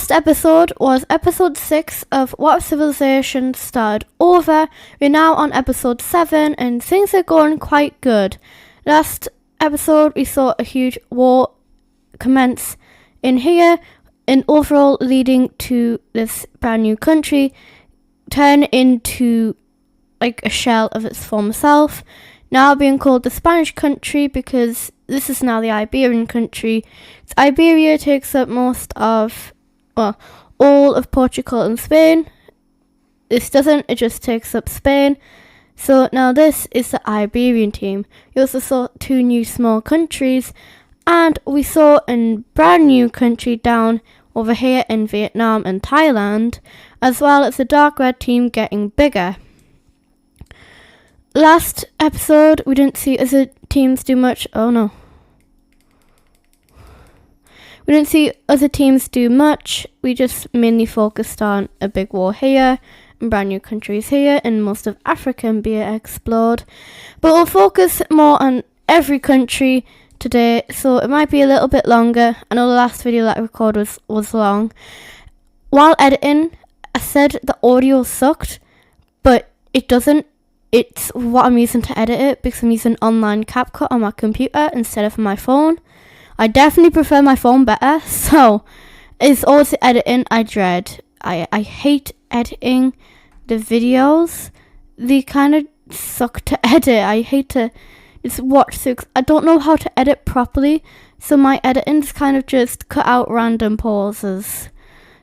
last episode was episode 6 of What If Civilization started over. We're now on episode 7 and things are going quite good. Last episode we saw a huge war commence in here and overall leading to this brand new country turn into like a shell of its former self, now being called the Spanish country because this is now the Iberian country. Iberia takes up most of, well, all of Portugal and Spain. This doesn't, it just takes up Spain. So now this is the Iberian team. We also saw 2 new small countries, and we saw a brand new country down over here in Vietnam and Thailand, as well as the dark red team getting bigger. Last episode, we didn't see other teams do much. Oh no. We didn't see other teams do much. We just mainly focused on a big war here and brand new countries here and most of Africa and being explored. But we'll focus more on every country today, so it might be a little bit longer. I know the last video that I recorded was long. While editing, I said the audio sucked, but it doesn't. It's what I'm using to edit it because I'm using online CapCut on my computer instead of my phone. I definitely prefer my phone better, so it's always the editing I dread. I hate editing the videos. They kind of suck to edit. I hate to just watch through. I don't know how to edit properly, so my editing's kind of just cut out random pauses.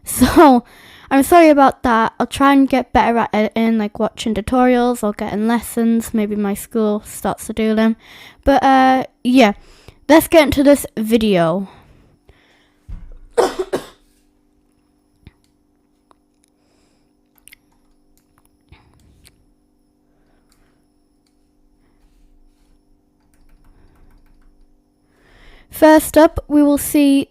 So I'm sorry about that. I'll try and get better at editing, like watching tutorials or getting lessons. Maybe my school starts to do them. But yeah, let's get into this video. First up, we will see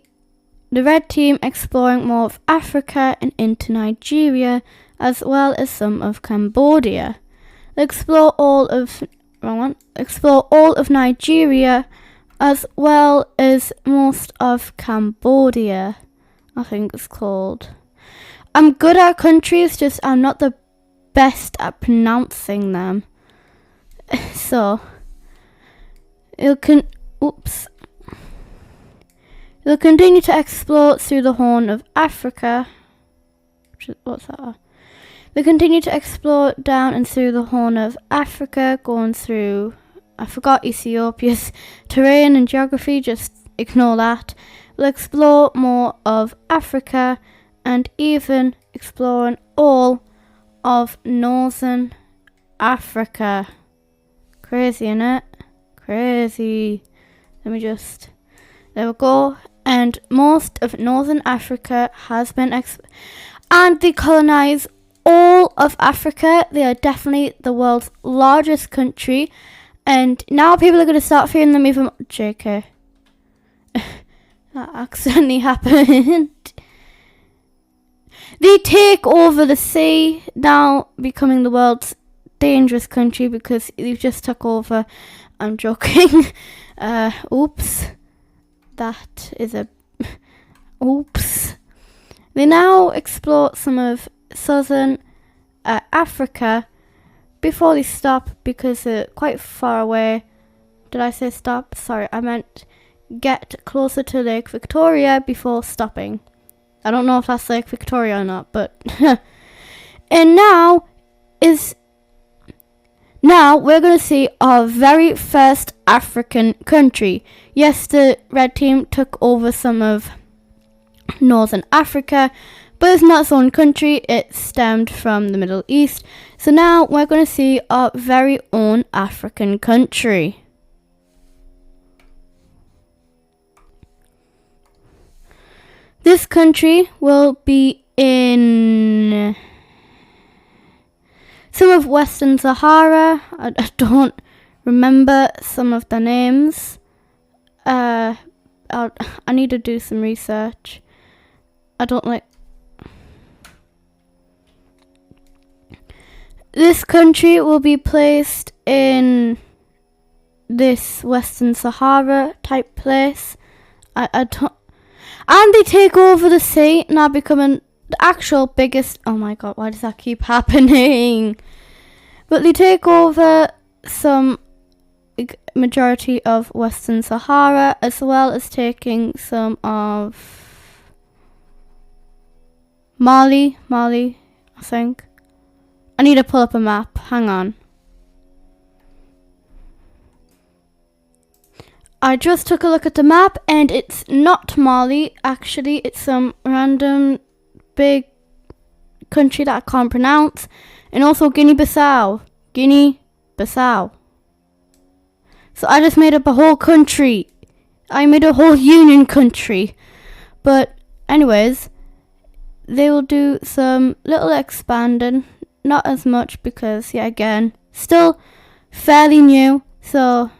the red team exploring more of Africa and into Nigeria, as well as some of Cambodia. They'll explore all of Nigeria, as well as most of Cambodia, I think it's called. I'm good at countries, just I'm not the best at pronouncing them. So, They'll continue to explore through the Horn of Africa. What's that? They'll continue to explore down and through the Horn of Africa, going through, I forgot Ethiopia's terrain and geography, just ignore that. We'll explore more of Africa and even exploring all of Northern Africa. Crazy, innit? Crazy. There we go. And most of Northern Africa has been and they colonize all of Africa. They are definitely the world's largest country, and now people are going to start fearing them even. JK. That accidentally happened. They take over the sea, now becoming the world's dangerous country because they've just took over. I'm joking. Oops. That is a oops. They now explore some of southern Africa before they stop because they're quite far away. Did I say stop? Sorry, I meant get closer to Lake Victoria before stopping. I don't know if that's Lake Victoria or not, but and now we're going to see our very first African country. Yes, the red team took over some of Northern Africa, but it's not its own country. It stemmed from the Middle East. So now we're going to see our very own African country. This country will be in some of Western Sahara. I don't remember some of the names. I need to do some research. I don't like. This country will be placed in this Western Sahara type place. And they take over the sea, now becoming the actual biggest. Oh my god, why does that keep happening? But they take over some majority of Western Sahara, as well as taking some of Mali, I think. I need to pull up a map, hang on. I just took a look at the map and it's not Mali, actually. It's some random big country that I can't pronounce. And also Guinea-Bissau. So I just made up a whole country. I made a whole union country. But anyways, they will do some little expanding. Not as much because, yeah, again, still fairly new. So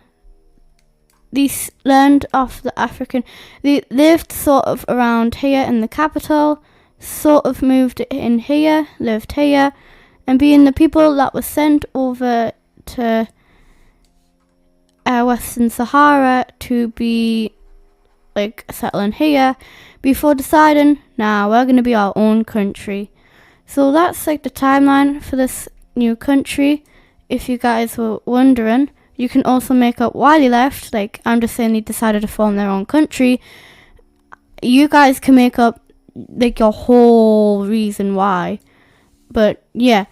these learned off the African. They lived sort of around here in the capital. Sort of moved in here, lived here. And being the people that were sent over to Western Sahara to be like settling here before deciding, nah, we're going to be our own country. So that's like the timeline for this new country. If you guys were wondering, you can also make up why they left. Like, I'm just saying they decided to form their own country. You guys can make up like your whole reason why. But yeah,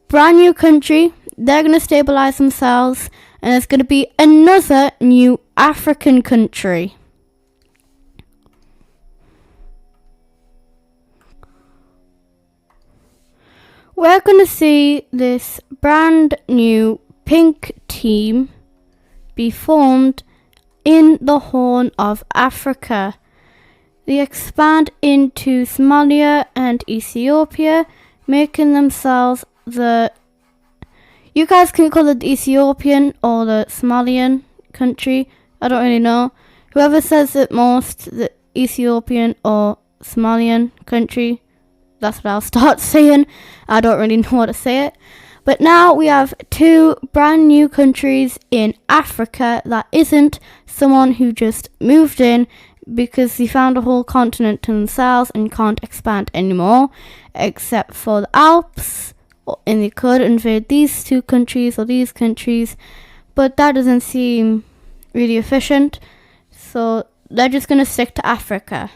brand new country. They're going to stabilize themselves. And it's going to be another new African country. We're going to see this brand new pink team be formed in the Horn of Africa. They expand into Somalia and Ethiopia, making themselves the... You guys can call it the Ethiopian or the Somalian country. I don't really know. Whoever says it most, the Ethiopian or Somalian country, that's what I'll start saying. I don't really know how to say it. But now we have two brand new countries in Africa that isn't someone who just moved in because they found a whole continent to themselves and can't expand anymore, except for the Alps. And they could invade these two countries or these countries, but that doesn't seem really efficient. So they're just going to stick to Africa.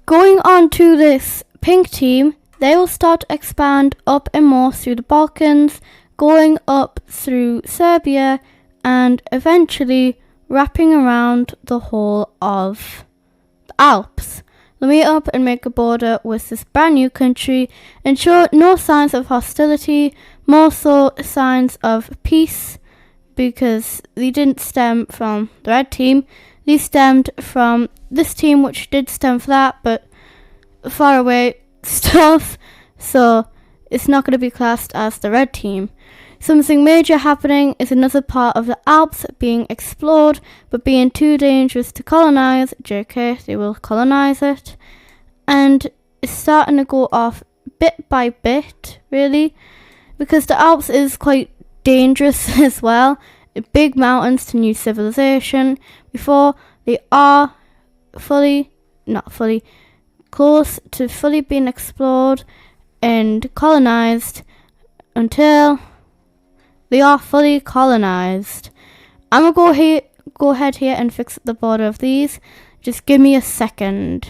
Going on to this pink team, they will start to expand up and more through the Balkans, going up through Serbia, and eventually wrapping around the whole of the Alps. They'll meet up and make a border with this brand new country and show no signs of hostility, more so signs of peace, because they didn't stem from the red team. They stemmed from this team, which did stem for that, but far away stuff, so it's not going to be classed as the red team. Something major happening is another part of the Alps being explored, but being too dangerous to colonize. JK, they will colonize it. And it's starting to go off bit by bit, really, because the Alps is quite dangerous as well. Big mountains to new civilization before they are close to fully being explored and colonized until they are fully colonized. I'm going to go ahead here and fix the border of these. Just give me a second.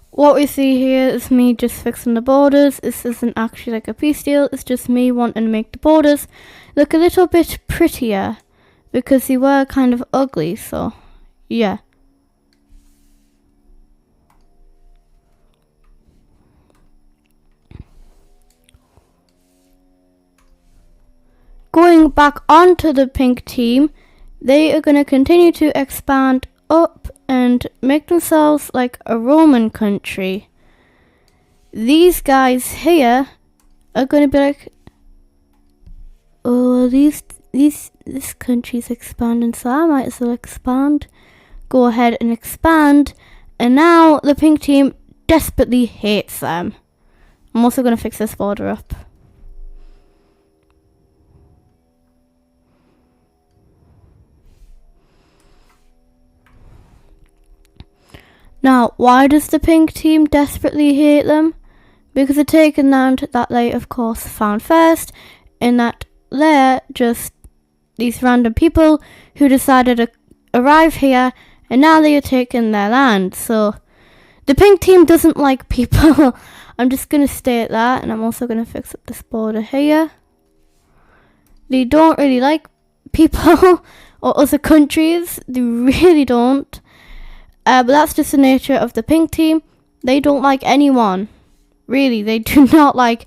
What we see here is me just fixing the borders. This isn't actually like a peace deal. It's just me wanting to make the borders look a little bit prettier because they were kind of ugly. So, yeah. Going back onto the pink team, they are going to continue to expand up and make themselves like a Roman country. These guys here are going to be like, oh, this country's expanding, so I might as well expand. Go ahead and expand. And now the pink team desperately hates them. I'm also going to fix this border up. Now, why does the pink team desperately hate them? Because they're taking land that they, of course, found first, and that they're just these random people who decided to arrive here, and now they are taking their land. So, the pink team doesn't like people. I'm just going to state that, and I'm also going to fix up this border here. They don't really like people or other countries. They really don't. But that's just the nature of the pink team. They don't like anyone. Really, they do not like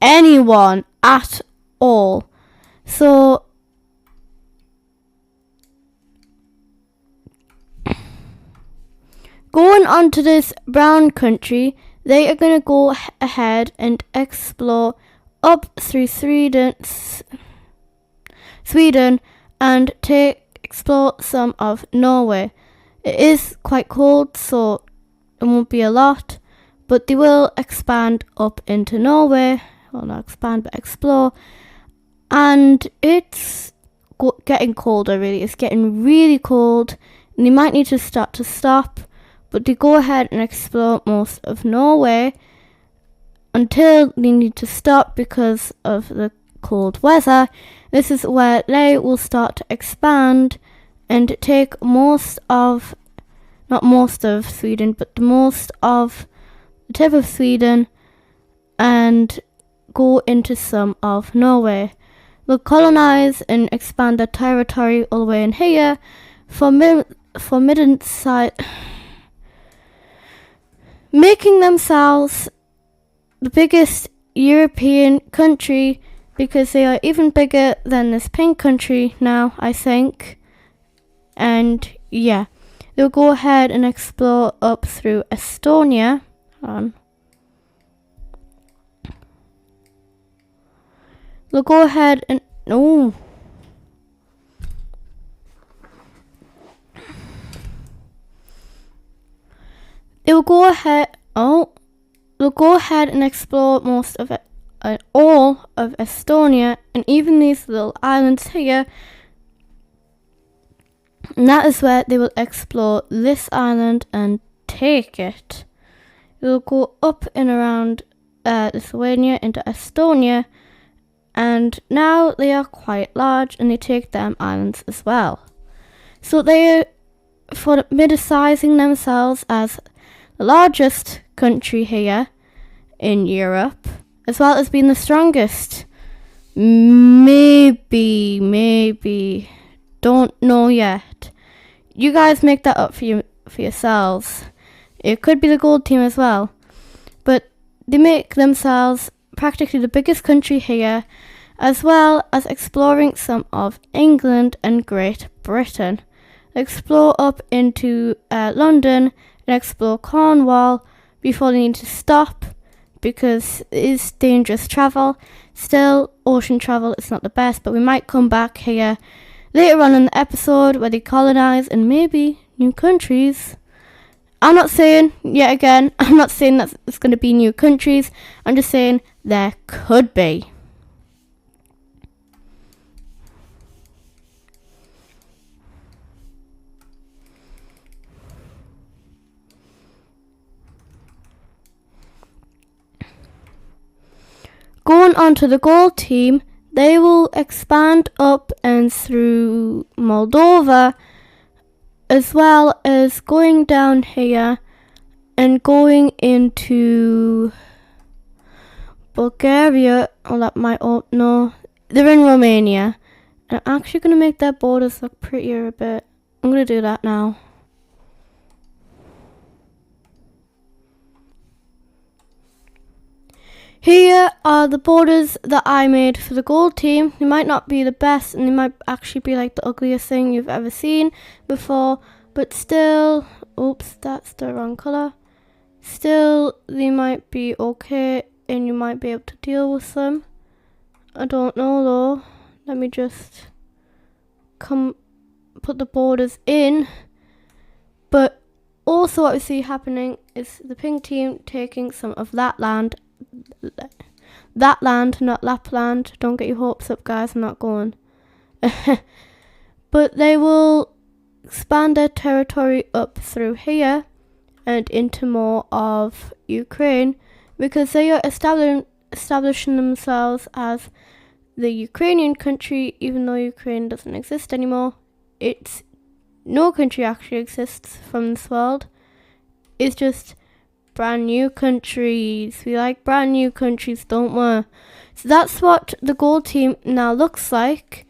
anyone at all. So, going on to this brown country, they are going to go ahead and explore up through Sweden and explore some of Norway. It is quite cold, so it won't be a lot, but they will expand up into Norway. Well, not expand, but explore. And it's getting colder, really. It's getting really cold, and they might need to stop, but they go ahead and explore most of Norway until they need to stop because of the cold weather. This is where they will start to expand and take not most of Sweden, but most of the tip of Sweden and go into some of Norway. They'll colonize and expand their territory all the way in here for making themselves the biggest European country, because they are even bigger than this pink country now, I think. And yeah, they'll go ahead and explore up through Estonia. They'll go ahead and they'll go ahead and explore most of it, all of Estonia, and even these little islands here. And that is where they will explore this island and take it. They'll go up and around Lithuania into Estonia, and now they are quite large, and they take them islands as well. So they are formidicizing themselves as the largest country here in Europe, as well as being the strongest. Maybe. Don't know yet. You guys make that up for yourselves. It could be the gold team as well. But they make themselves practically the biggest country here, as well as exploring some of England and Great Britain. Explore up into London and explore Cornwall before they need to stop, because it is dangerous travel. Still, ocean travel is not the best, but we might come back here later on in the episode where they colonize and maybe new countries. I'm not saying that it's going to be new countries. I'm just saying there could be. Going on to the gold team, they will expand up and through Moldova, as well as going down here and going into Bulgaria. Oh, that might, no, they're in Romania. And I'm actually going to make their borders look prettier a bit. I'm going to do that now. Here are the borders that I made for the gold team. They might not be the best, and they might actually be like the ugliest thing you've ever seen before, but still, oops, that's the wrong colour. Still, they might be okay, and you might be able to deal with them. I don't know though. Let me just put the borders in. But also what we see happening is the pink team taking some of that land that land, not Lapland. Don't get your hopes up, guys. I'm not going. But they will expand their territory up through here and into more of Ukraine, because they are establishing themselves as the Ukrainian country, even though Ukraine doesn't exist anymore. No country actually exists from this world. It's just brand new countries. We like brand new countries, don't we? So that's what the gold team now looks like.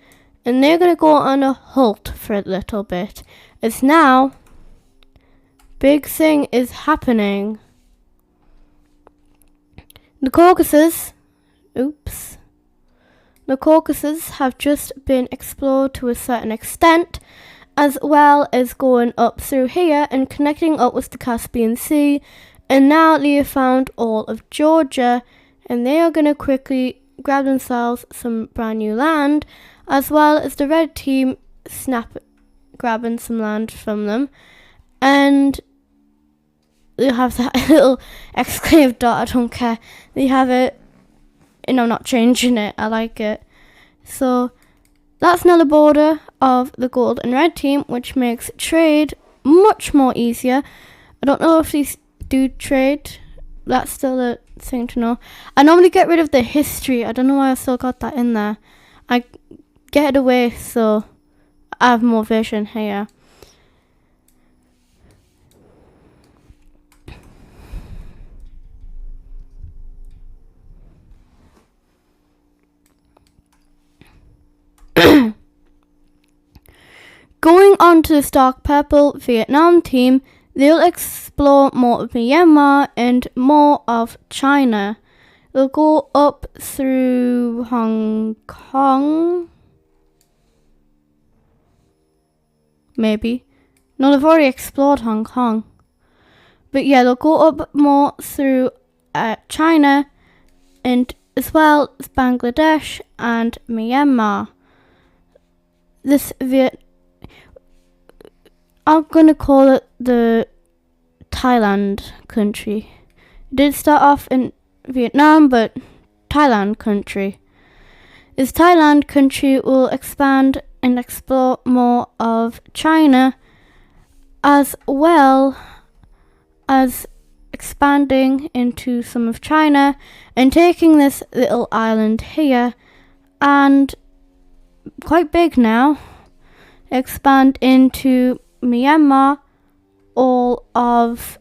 And they're going to go on a halt for a little bit. As now, big thing is happening. The Caucasus have just been explored to a certain extent, as well as going up through here and connecting up with the Caspian Sea. And now they have found all of Georgia, and they are going to quickly grab themselves some brand new land, as well as the red team grabbing some land from them. And they have that little exclave dot, I don't care. They have it, and I'm not changing it, I like it. So that's now the border of the gold and red team, which makes trade much more easier. I don't know if these do trade. That's still a thing to know. I normally get rid of the history. I don't know why I still got that in there. I get it away so I have more vision here. Going on to the Stark Purple Vietnam team, they'll explore more of Myanmar and more of China. They'll go up through Hong Kong. Maybe. No, they've already explored Hong Kong. But yeah, they'll go up more through China, and as well as Bangladesh and Myanmar. I'm going to call it the Thailand country. It did start off in Vietnam, but Thailand country. This Thailand country will expand and explore more of China, as well as expanding into some of China and taking this little island here, and quite big now, expand into Myanmar, all of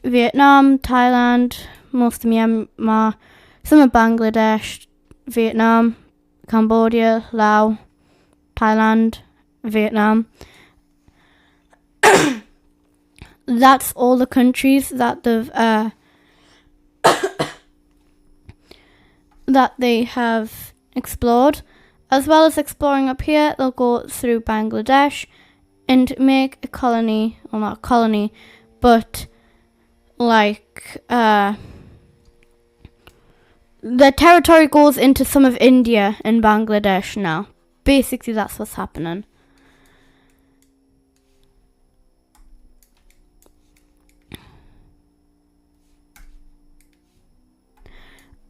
Vietnam, Thailand, most of Myanmar, some of Bangladesh, Vietnam, Cambodia, Laos, Thailand, Vietnam. That's all the countries that they have explored. As well as exploring up here, they'll go through Bangladesh and make a colony, well, not a colony, but like the territory goes into some of India and Bangladesh now. Basically, that's what's happening.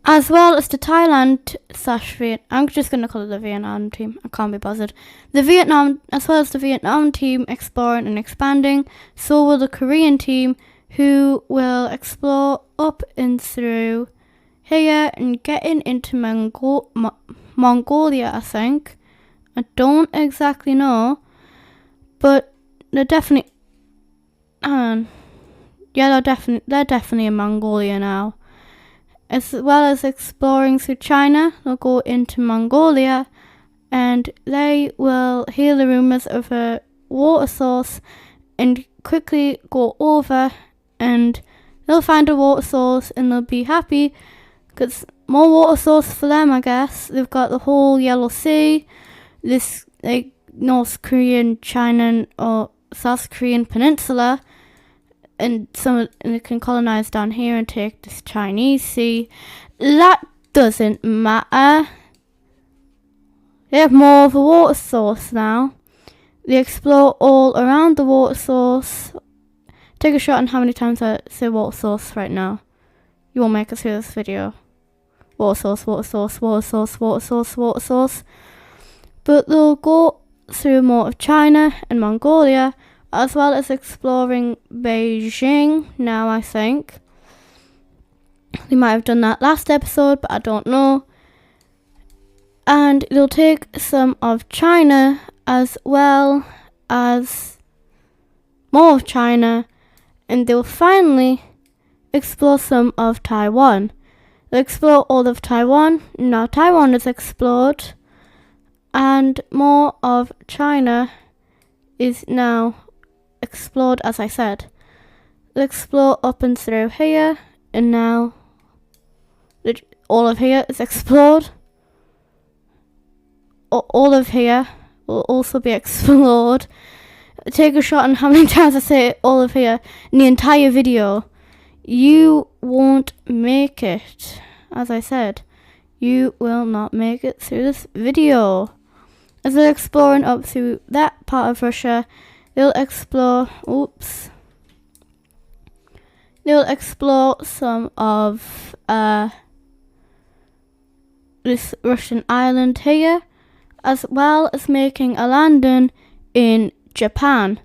As well as the Thailand / I'm just going to call it the Vietnam team. I can't be bothered. As well as the Vietnam team exploring and expanding, so will the Korean team, who will explore up and through here and getting into Mongolia, I think. I don't exactly know, but they're definitely, they're definitely in Mongolia now. As well as exploring through China, they'll go into Mongolia, and they will hear the rumours of a water source and quickly go over, and they'll find a water source and they'll be happy, because more water source for them, I guess. They've got the whole Yellow Sea, this North Korean, China, or South Korean peninsula, and they can colonize down here and take this Chinese Sea. That doesn't matter. They have more of a water source now. They explore all around the water source. Take a shot on how many times I say water source right now. You won't make it through this video. Water source, water source, water source, water source, water source. But they'll go through more of China and Mongolia, as well as exploring Beijing now, I think. They might have done that last episode, but I don't know. And they'll take some of China as well as more of China, and they'll finally explore some of Taiwan. They'll explore all of Taiwan. Now Taiwan is explored, and more of China is now explored, as I said. They'll explore up and through here, and now all of here is explored. All of here will also be explored. Take a shot on how many times I say all of here in the entire video. You won't make it. As I said, you will not make it through this video. As they're exploring up through that part of Russia, they'll explore, they'll explore some of this Russian island here, as well as making a landing in Japan.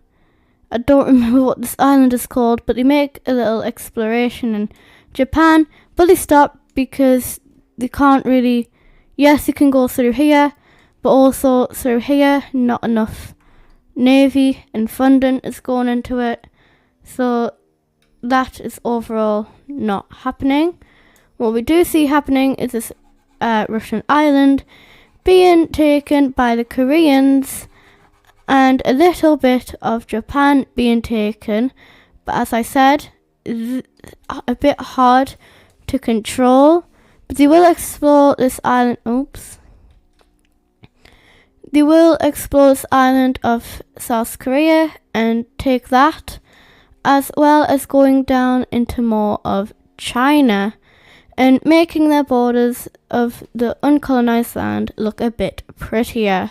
I don't remember what this island is called, but they make a little exploration in Japan, but they stop because they can't really, yes, they can go through here, but also through here, not enough navy and funding is going into it, so that is overall not happening. What we do see happening is this Russian island being taken by the Koreans, and a little bit of Japan being taken, but as I said, it's a bit hard to control. But they will explore this island. They will explore this island of South Korea and take that, as well as going down into more of China and making their borders of the uncolonized land look a bit prettier.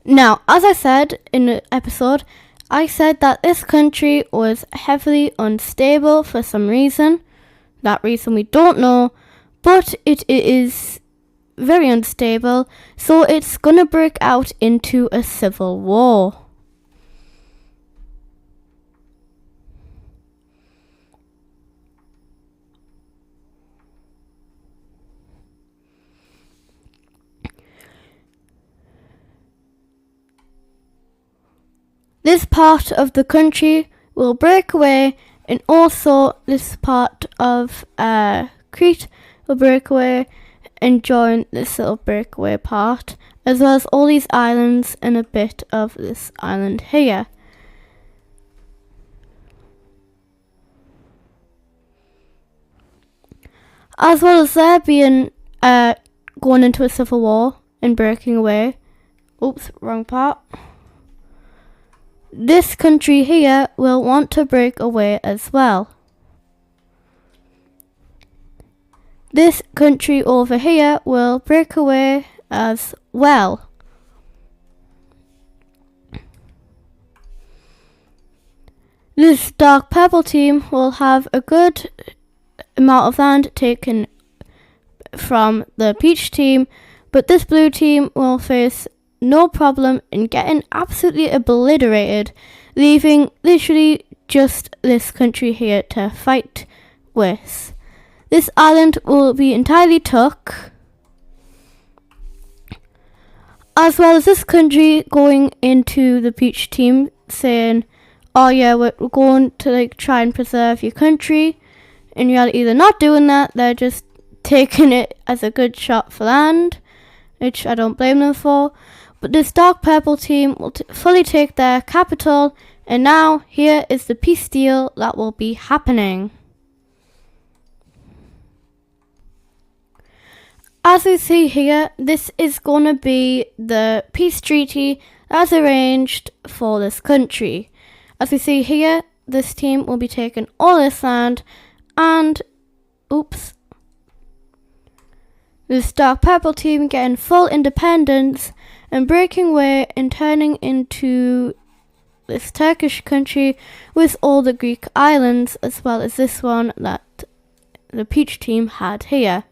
Now, as I said in the episode, I said that this country was heavily unstable for some reason. That reason we don't know, but it is very unstable, so it's gonna break out into a civil war. This part of the country will break away, and also this part of Crete will break away and join this little breakaway part, as well as all these islands and a bit of this island here. As well as there being going into a civil war and breaking away. Wrong part. This country here will want to break away as well. This country over here will break away as well. This dark purple team will have a good amount of land taken from the peach team, but this blue team will face no problem in getting absolutely obliterated, leaving literally just this country here to fight with. This island will be entirely took, as well as this country going into the peach team saying, oh yeah, we're going to try and preserve your country. In reality, they're not doing that, they're just taking it as a good shot for land, which I don't blame them for. But this dark purple team will fully take their capital, and now here is the peace deal that will be happening. As we see here, this is going to be the peace treaty as arranged for this country. As we see here, this team will be taking all this land, and Oops. This dark purple team getting full independence and breaking away and turning into this Turkish country with all the Greek islands, as well as this one that the peach team had here.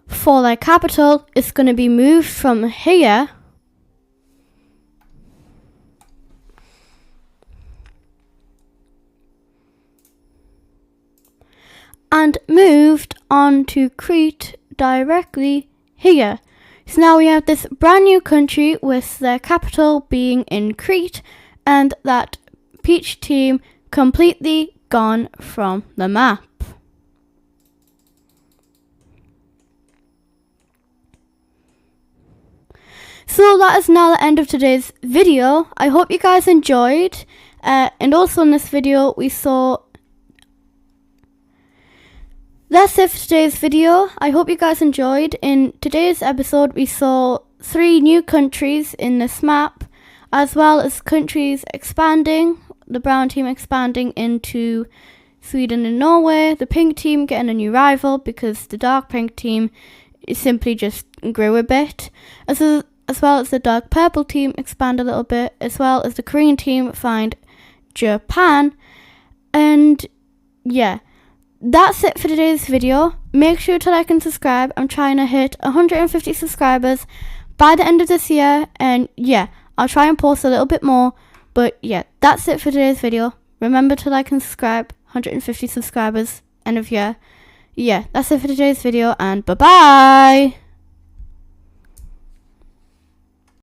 For their capital, it's going to be moved from here and moved on to Crete directly here. So now we have this brand new country with their capital being in Crete, and that peach team completely gone from the map. So that is now the end of today's video. I hope you guys enjoyed, and also in this video we saw. That's it for today's video. I hope you guys enjoyed. In today's episode we saw 3 new countries in this map, as well as countries expanding, the brown team expanding into Sweden and Norway, the pink team getting a new rival because the dark pink team simply just grew a bit, as well as the dark purple team expand a little bit, as well as the Korean team find Japan. And yeah, that's it for today's video. Make sure to like and subscribe. I'm trying to hit 150 subscribers by the end of this year, and yeah, I'll try and post a little bit more. But yeah, that's it for today's video. Remember to like and subscribe. 150 subscribers, end of year. Yeah, that's it for today's video, and bye bye.